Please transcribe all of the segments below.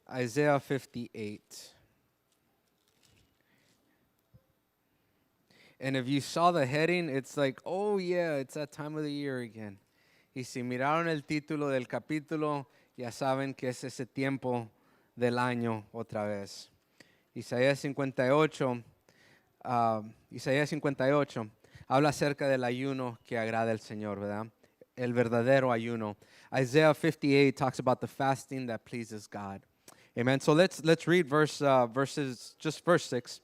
Isaiah 58. And if you saw the heading, it's like, oh yeah, it's that time of the year again. Y si miraron el título del capítulo, ya saben que es ese tiempo del año otra vez. Isaías 58, Isaías 58 habla acerca del ayuno que agrada al Señor, ¿verdad? El verdadero ayuno. Isaiah 58 talks about the fasting that pleases God. Amen. So let's read verse 6.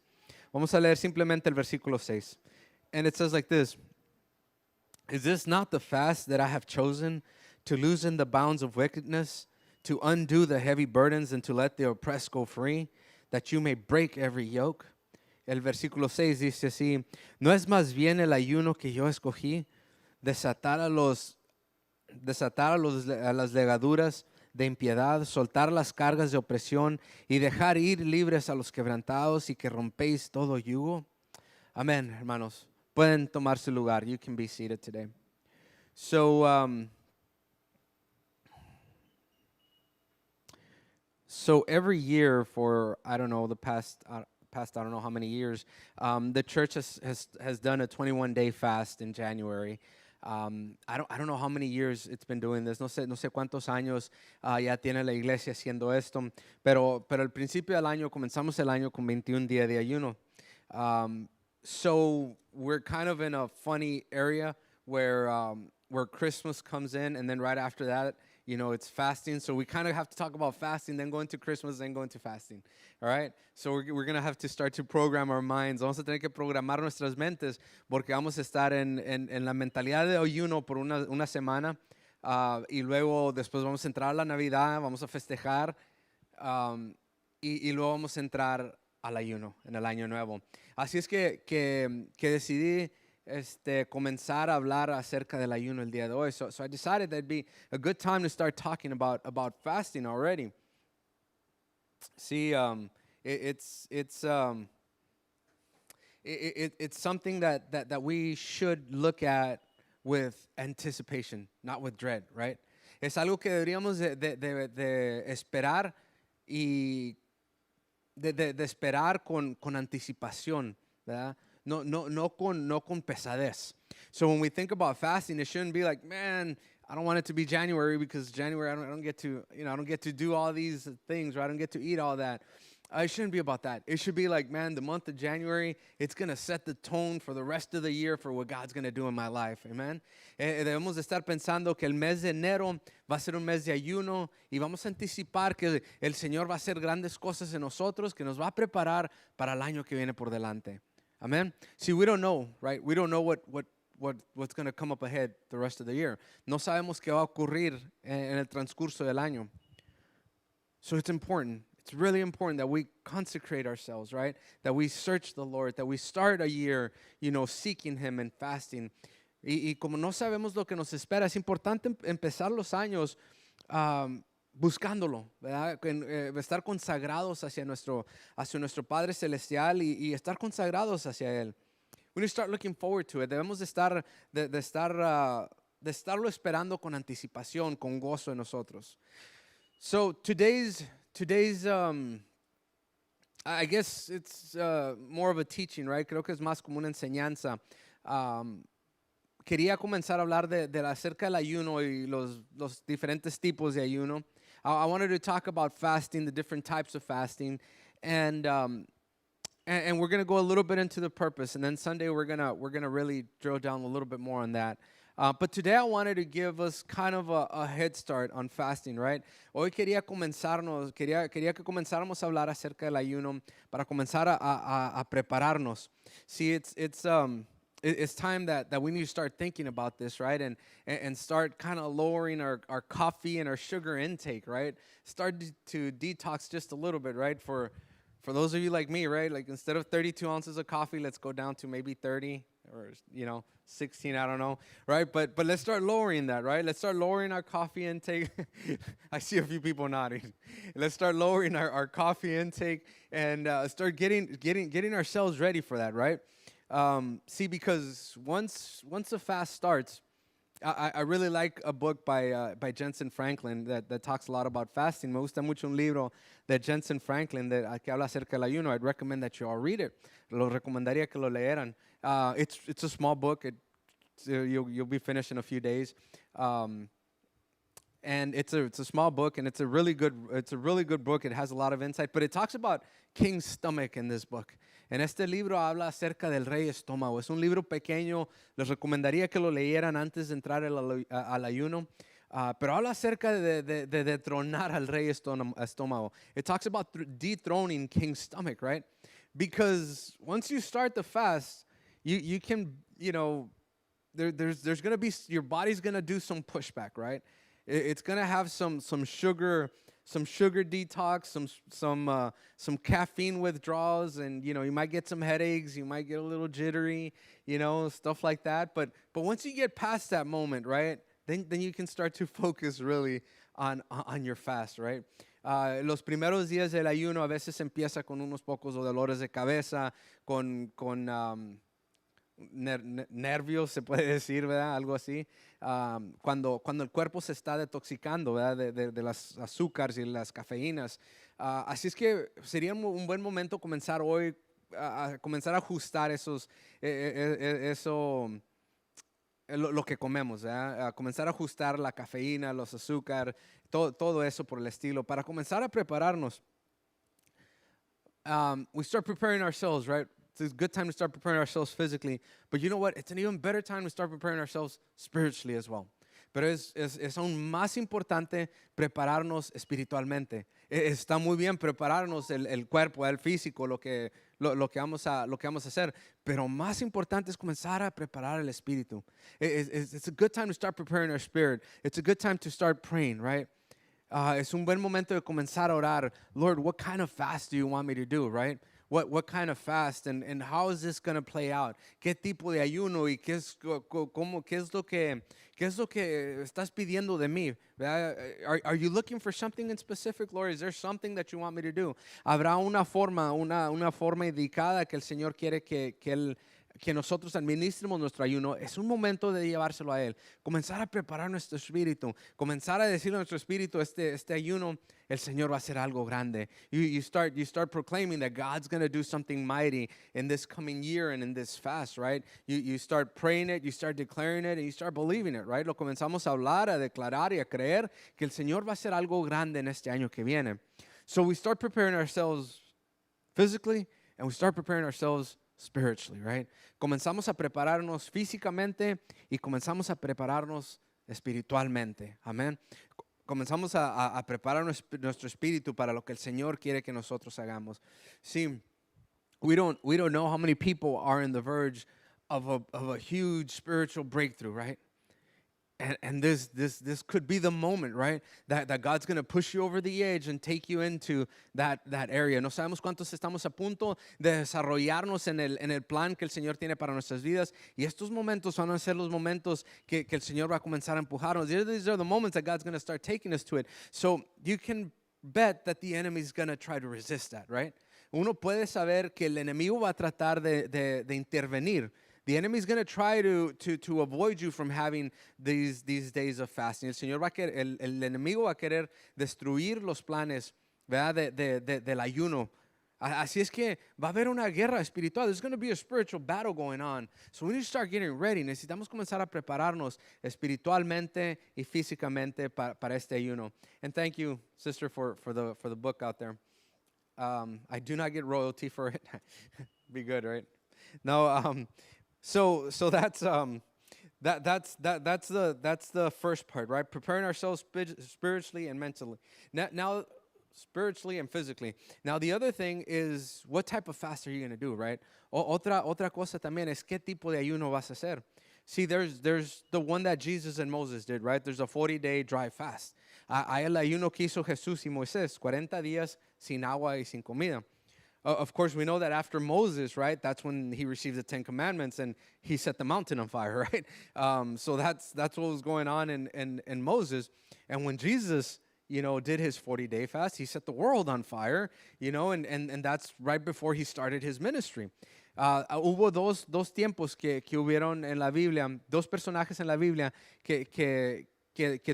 Vamos a leer simplemente el versículo 6. And it says like this: Is this not the fast that I have chosen, to loosen the bounds of wickedness, to undo the heavy burdens, and to let the oppressed go free, that you may break every yoke? El versículo 6 dice así: ¿No es más bien el ayuno que yo escogí, desatar a las legaduras de impiedad, soltar las cargas de opresión y dejar ir libres a los quebrantados, y que rompéis todo yugo? Amén, hermanos. Pueden tomar su lugar. You can be seated today. So every year for, I don't know, the past I don't know how many years, the church has done a 21-day fast in January. I don't know how many years it's been doing this. No sé cuántos años ya tiene la iglesia haciendo esto, pero al principio del año comenzamos el año con 21 días de ayuno. So we're kind of in a funny area where Christmas comes in, and then right after that, it's fasting. So we kind of have to talk about fasting, then go into Christmas, then go into fasting. All right? So we're going to have to start to program our minds. Vamos a tener que programar nuestras mentes, porque vamos a estar en la mentalidad de ayuno por una semana, y luego después vamos a entrar a la Navidad, vamos a festejar, y luego vamos a entrar al ayuno en el año nuevo. Así es que decidí comenzar a hablar acerca del ayuno el día de hoy. So I decided that'd be a good time to start talking about fasting already. See, it's something that we should look at with anticipation, not with dread, right? Es algo que deberíamos de esperar, y de esperar con anticipación, ¿verdad? No con pesadez. So when we think about fasting, it shouldn't be like, man, I don't want it to be January, because January I don't get to, I don't get to do all these things, right? I don't get to eat all that. It shouldn't be about that. It should be like, man, the month of January, it's going to set the tone for the rest of the year for what God's going to do in my life. Amen. Debemos de estar pensando que el mes de enero va a ser un mes de ayuno, y vamos a anticipar que el Señor va a hacer grandes cosas en nosotros, que nos va a preparar para el año que viene por delante. Amen. See, we don't know, right? We don't know what's going to come up ahead the rest of the year. No sabemos qué va a ocurrir en el transcurso del año. So it's important. It's really important that we consecrate ourselves, right? That we search the Lord, that we start a year, seeking Him and fasting. Y como no sabemos lo que nos espera, es importante empezar los años buscándolo, ¿verdad? Estar consagrados hacia nuestro Padre Celestial, y estar consagrados hacia Él. We need to start looking forward to it. Debemos de estarlo esperando con anticipación, con gozo en nosotros. So today's I guess it's more of a teaching, right? Creo que es más como una enseñanza. Quería comenzar a hablar de acerca del ayuno y los diferentes tipos de ayuno. I wanted to talk about fasting, the different types of fasting, and we're going to go a little bit into the purpose, and then Sunday we're gonna really drill down a little bit more on that. But today I wanted to give us kind of a head start on fasting, right? Hoy quería que comenzáramos a hablar acerca del ayuno para comenzar a prepararnos. See, it's time that we need to start thinking about this, right? And start kind of lowering our coffee and our sugar intake, right? Start to detox just a little bit, right? For those of you like me, right? Like, instead of 32 ounces of coffee, let's go down to maybe 30 or 16, I don't know, right? But let's start lowering that, right? Let's start lowering our coffee intake. I see a few people nodding. Let's start lowering our coffee intake, and start getting ourselves ready for that, right? See, because once the fast starts, I really like a book by Jensen Franklin that talks a lot about fasting. Me gusta mucho un libro de Jensen Franklin que habla acerca del ayuno. I'd recommend that you all read it. Lo recomendaría que lo leyeran. It's a small book. You'll be finished in a few days. And it's a small book, and it's a really good book. It has a lot of insight, but it talks about King's stomach in this book. En este libro habla acerca del rey estómago. Es un libro pequeño. Les recomendaría que lo leyeran antes de entrar al ayuno. Pero habla acerca de detronar al rey estómago. It talks about dethroning King's stomach, right? Because once you start the fast, you can, there's going to be, your body's going to do some pushback, right? It's going to have some sugar detox, some caffeine withdrawals, and you might get some headaches, you might get a little jittery, stuff like that. But once you get past that moment, right, then you can start to focus really on your fast, right? Los primeros días del ayuno a veces empieza con unos pocos dolores de cabeza, con nervios, se puede decir, ¿verdad? Algo así. Cuando el cuerpo se está detoxicando, ¿verdad? De las azúcares y las cafeínas. Así es que sería un buen momento comenzar hoy a comenzar a ajustar lo que comemos, ¿verdad? A comenzar a ajustar la cafeína, los azúcares, todo eso por el estilo, para comenzar a prepararnos. We start preparing ourselves, right? It's a good time to start preparing ourselves physically. But you know what? It's an even better time to start preparing ourselves spiritually as well. Pero es aún más importante prepararnos espiritualmente. Está muy bien prepararnos el cuerpo, el físico, lo que vamos a hacer. Pero más importante es comenzar a preparar el espíritu. It's a good time to start preparing our spirit. It's a good time to start praying, right? Es un buen momento de comenzar a orar. Lord, what kind of fast do you want me to do, right? What kind of fast and how is this going to play out? ¿Qué tipo de ayuno y qué es lo que estás pidiendo de mí? Are you looking for something in specific, Lord? Is there something that you want me to do? ¿Habrá una forma indicada que el Señor quiere que nosotros administremos nuestro ayuno? Es un momento de llevárselo a Él. Comenzar a preparar nuestro espíritu. Comenzar a decirle a nuestro espíritu, este ayuno, el Señor va a hacer algo grande. You start proclaiming that God's going to do something mighty in this coming year and in this fast, right? You start praying it, you start declaring it, and you start believing it, right? Lo comenzamos a hablar, a declarar y a creer que el Señor va a hacer algo grande en este año que viene. So we start preparing ourselves physically, and we start preparing ourselves spiritually, right? Comenzamos a prepararnos físicamente y comenzamos a prepararnos espiritualmente. Amén. Comenzamos a preparar nuestro espíritu para lo que el Señor quiere que nosotros hagamos. See, we don't know how many people are in the verge of a huge spiritual breakthrough, right? And this could be the moment, right? That God's going to push you over the edge and take you into that area. No sabemos cuántos estamos a punto de desarrollarnos en el plan que el Señor tiene para nuestras vidas. Y estos momentos van a ser los momentos que el Señor va a comenzar a empujarnos. These are the moments that God's going to start taking us to it. So you can bet that the enemy is going to try to resist that, right? Uno puede saber que el enemigo va a tratar de intervenir. The enemy is going to try to avoid you from having these days of fasting. El enemigo va a querer destruir los planes, ¿verdad? Del ayuno. Así es que va a haber una guerra espiritual. There's going to be a spiritual battle going on. So we need to start getting ready. Necesitamos comenzar a prepararnos espiritualmente y físicamente para este ayuno. And thank you, sister, for the book out there. I do not get royalty for it. Be good, right? No. So that's the first part, right? Preparing ourselves spiritually and mentally. Now spiritually and physically. Now the other thing is, what type of fast are you going to do, right? Otra cosa también es qué tipo de ayuno vas a hacer. See, there's the one that Jesus and Moses did, right? There's a 40-day dry fast. Hay el ayuno que hizo Jesús y Moisés, 40 días sin agua y sin comida. Of course, we know that after Moses, right, that's when he received the 10 Commandments and he set the mountain on fire, right? So that's what was going on in Moses. And when Jesus, did his 40-day fast, he set the world on fire, and that's right before he started his ministry. Hubo dos tiempos que hubieron en la Biblia, dos personajes en la Biblia que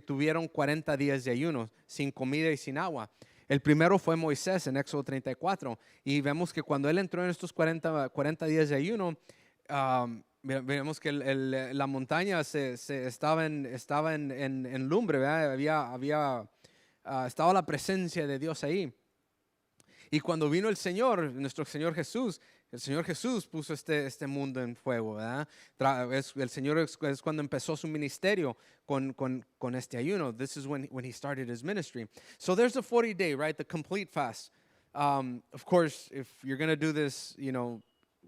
tuvieron 40 días de ayuno, sin comida y sin agua. El primero fue Moisés en Éxodo 34, y vemos que cuando él entró en estos 40 días de ayuno, vemos que la montaña estaba en lumbre, ¿verdad? Estaba la presencia de Dios ahí. Y cuando vino el Señor, nuestro Señor Jesús, el Señor Jesús puso este mundo en fuego, ¿verdad? El Señor es cuando empezó su ministerio con este ayuno. This is when he started his ministry. So there's the 40-day, right? The complete fast. Of course, if you're going to do this,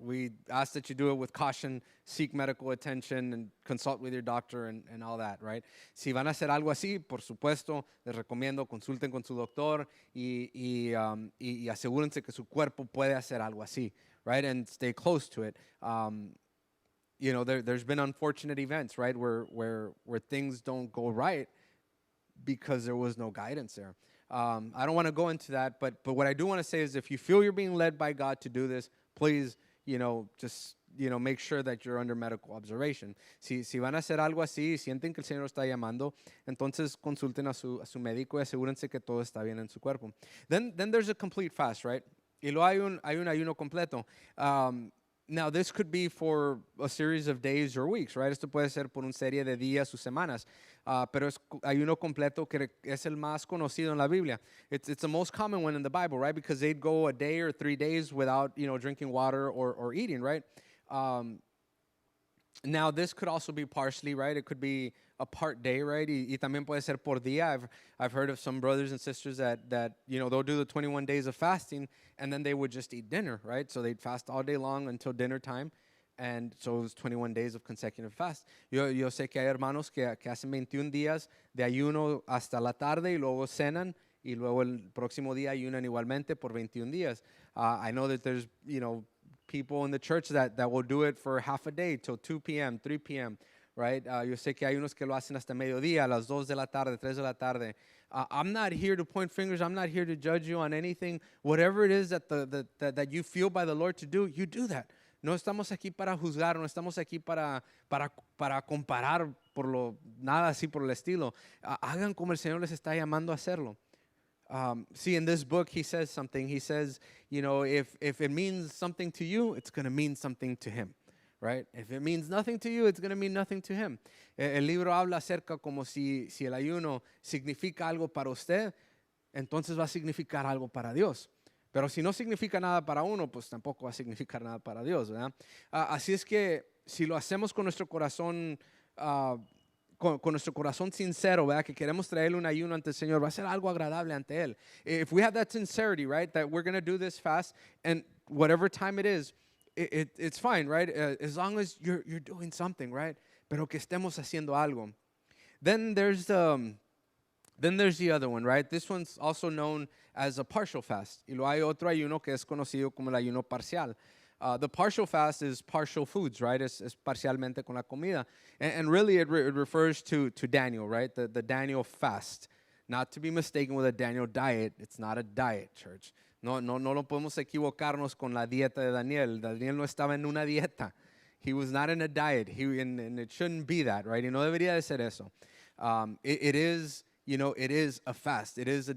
we ask that you do it with caution, seek medical attention, and consult with your doctor and all that, right? Si van a hacer algo así, por supuesto, les recomiendo consulten con su doctor y asegúrense que su cuerpo puede hacer algo así, right? And stay close to it. There's been unfortunate events, right, where things don't go right because there was no guidance there. I don't want to go into that, but what I do want to say is if you feel you're being led by God to do this, please, just, make sure that you're under medical observation. Si van a hacer algo así y sienten que el Señor está llamando, entonces consulten a su médico y asegúrense que todo está bien en su cuerpo. Then there's a complete fast, right? Y luego hay un ayuno completo. Now, this could be for a series of days or weeks, right? Esto puede ser por una serie de días o semanas, pero es ayuno completo que es el más conocido en la Biblia. It's the most common one in the Bible, right? Because they'd go a day or 3 days without, drinking water or eating, right? Now, this could also be partially, right? It could be a part day, right? Y también puede ser por día. I've heard of some brothers and sisters that they'll do the 21 days of fasting, and then they would just eat dinner, right? So they'd fast all day long until dinner time, and so it was 21 days of consecutive fast. Yo sé que hay hermanos que hacen 21 días de ayuno hasta la tarde y luego cenan, y luego el próximo día ayunan igualmente por 21 días. I know that there's, people in the church that will do it for half a day till 2 p.m., 3 p.m., right? Yo sé que hay unos que lo hacen hasta mediodía, a las 2 de la tarde, 3 de la tarde. I'm not here to point fingers. I'm not here to judge you on anything. Whatever it is that you feel by the Lord to do, you do that. No estamos aquí para juzgar, no estamos aquí para comparar nada así por el estilo. Hagan como el Señor les está llamando a hacerlo. See, in this book, he says something. He says, if it means something to you, it's going to mean something to him, right? If it means nothing to you, it's going to mean nothing to him. El libro habla acerca como si el ayuno significa algo para usted, entonces va a significar algo para Dios. Pero si no significa nada para uno, pues tampoco va a significar nada para Dios, ¿verdad? Así es que si lo hacemos con nuestro corazón, con nuestro corazón sincero, ¿verdad? Que queremos traerle un ayuno ante el Señor, va a ser algo agradable ante Él. If we have that sincerity, right, that we're going to do this fast, and whatever time it is, it's fine, right? As long as you're doing something, right? Pero que estemos haciendo algo. Then there's the other one, right? This one's also known as a partial fast. Y luego hay otro ayuno que es conocido como el ayuno parcial. The partial fast is partial foods, right? Es parcialmente con la comida. And really it refers to Daniel, right? The Daniel fast. Not to be mistaken with a Daniel diet. It's not a diet, church. No lo podemos equivocarnos con la dieta de Daniel. Daniel no estaba en una dieta. He was not in a diet. And it shouldn't be that, right? Y no debería de ser eso. It is a fast. It is